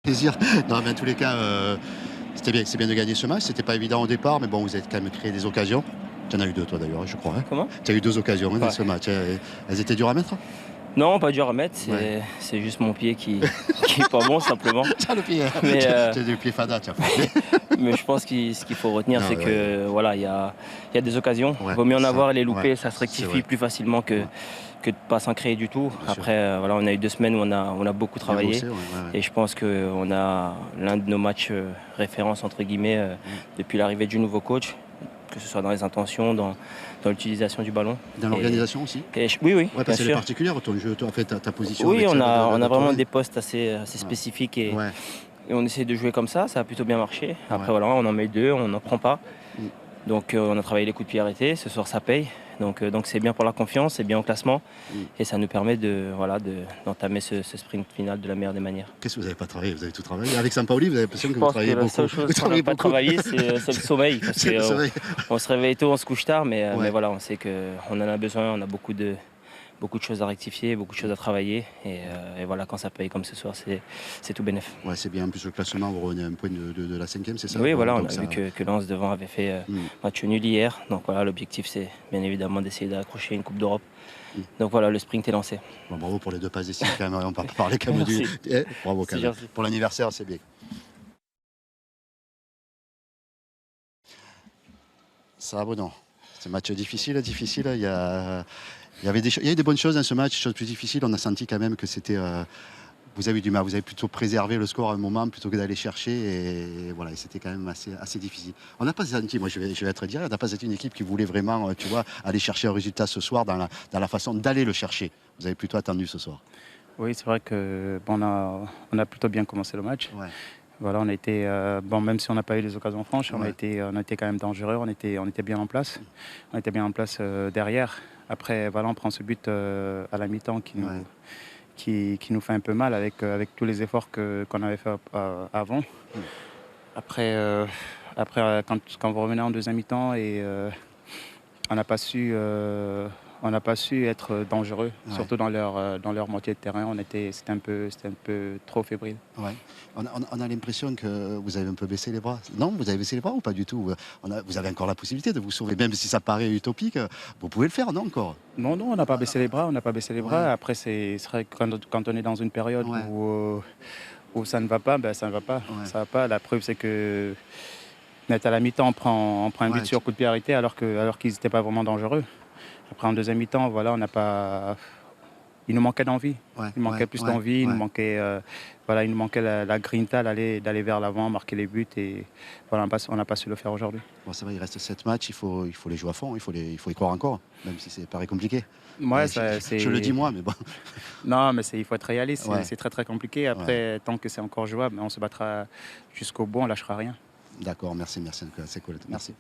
Plaisir. Non, mais en tous les cas, c'était bien, c'est bien de gagner ce match. C'était pas évident au départ, mais bon, vous avez quand même créé des occasions. Tu en as eu deux, toi d'ailleurs, je crois. Hein. Comment? Tu as eu deux occasions dans Ouais. ce match. Elles étaient dures à mettre. Non, pas dur à mettre, Ouais. c'est juste mon pied qui est pas bon simplement. Tiens, le pied. Mais, Tu as du pied fada, tiens. mais je pense ce qu'il faut retenir, Ah, c'est ouais. que voilà, il y a des occasions. Ouais, Vaut mieux en ça, avoir et les louper, ouais, ça se c'est rectifie vrai. plus facilement Ouais. que de pas s'en créer du tout. Bien sûr. Après, voilà, on a eu 2 semaines où on a beaucoup Bien travaillé. bossé, ouais, ouais. Et je pense qu'on a l'un de nos matchs référence entre guillemets depuis l'arrivée du nouveau coach, que ce soit dans les intentions, dans l'utilisation du ballon. Dans l'organisation aussi. Oui, Ouais, bien parce qu'elle est sûr. particulière, ton jeu, toi, en fait, ta position. Oui, avec on celle a de vraiment Touré. des postes assez spécifiques Ouais. et on essaie de jouer comme ça a plutôt bien marché. Après Ouais. voilà, on en met deux, on n'en prend pas. Mm. Donc on a travaillé les coups de pied arrêtés, ce soir ça paye. Donc c'est bien pour la confiance, c'est bien au classement et ça nous permet d'entamer ce sprint final de la meilleure des manières. Qu'est-ce que vous n'avez pas travaillé? Vous avez tout travaillé. Avec Sampaoli, vous avez l'impression que Je vous pense que travaillez la beaucoup. seule chose Vous qu'on n'a travaillez pas beaucoup. travaillé, c'est le sommeil. Parce C'est le sommeil. on se réveille tôt, on se couche tard, mais Ouais. voilà, on sait qu'on en a besoin, on a beaucoup de choses à rectifier, beaucoup de choses à travailler. Et voilà, quand ça paye comme ce soir, c'est tout bénef. Ouais, c'est bien. En plus, le classement, vous revenez à un point de la 5e, c'est ça? Oui, voilà, on Donc a ça... vu que Lens devant avait fait Mm. match nul hier. Donc voilà, l'objectif, c'est bien évidemment d'essayer d'accrocher une Coupe d'Europe. Mm. Donc voilà, le sprint est lancé. Bon, bravo pour les deux passes décisives quand même. On peut pas parler quand même du. Merci. Bravo quand C'est même. gentil. Pour l'anniversaire, c'est bien. Ça va, Bruno. C'est un match difficile. Il y avait des bonnes choses dans ce match, des choses plus difficiles. On a senti quand même que c'était. Vous avez eu du mal, vous avez plutôt préservé le score à un moment plutôt que d'aller chercher. Et voilà, et c'était quand même assez difficile. On n'a pas senti, moi je vais être direct, on n'a pas senti une équipe qui voulait vraiment, tu vois, aller chercher un résultat ce soir dans la façon d'aller le chercher. Vous avez plutôt attendu ce soir. Oui, c'est vrai que bon, on a plutôt bien commencé le match. Ouais. Voilà, on a été bon, même si on n'a pas eu les occasions franches, on a Ouais. été quand même dangereux. On était bien en place. On était bien en place derrière. Après, voilà, on prend ce but à la mi-temps Ouais. qui nous fait un peu mal avec tous les efforts qu'on avait fait avant. Après, quand vous revenez en deuxième mi-temps et on n'a pas su être dangereux, Ouais. surtout dans leur moitié de terrain. C'était un peu trop fébrile. Ouais. On a l'impression que vous avez un peu baissé les bras. Non, vous avez baissé les bras ou pas du tout? Vous avez encore la possibilité de vous sauver, même si ça paraît utopique. Vous pouvez le faire, non, encore? Non, on n'a pas baissé les bras. On n'a pas baissé les bras. Ouais. Après, c'est vrai que quand on est dans une période Ouais. où ça ne va pas, ben ça ne va pas. Ouais. Ça va pas. La preuve, c'est que net à la mi-temps, on prend un but Ouais, sur coup de pied arrêté alors qu'ils n'étaient pas vraiment dangereux. Après, en deuxième mi-temps, voilà, on n'a pas. Il nous manquait d'envie. Ouais, Il manquait ouais, plus ouais, d'envie. Il ouais. nous manquait, voilà, il nous manquait la grinta d'aller vers l'avant, marquer les buts. Et voilà, on n'a pas su le faire aujourd'hui. Bon, ça va, il reste 7 matchs, il faut les jouer à fond, il faut y croire encore, même si ça paraît compliqué. Ouais, Je le dis moi, mais bon. Non, mais il faut être réaliste. Ouais. C'est très très compliqué. Après, tant que c'est encore jouable, on se battra jusqu'au bout, on lâchera rien. D'accord, merci, c'est cool. Merci.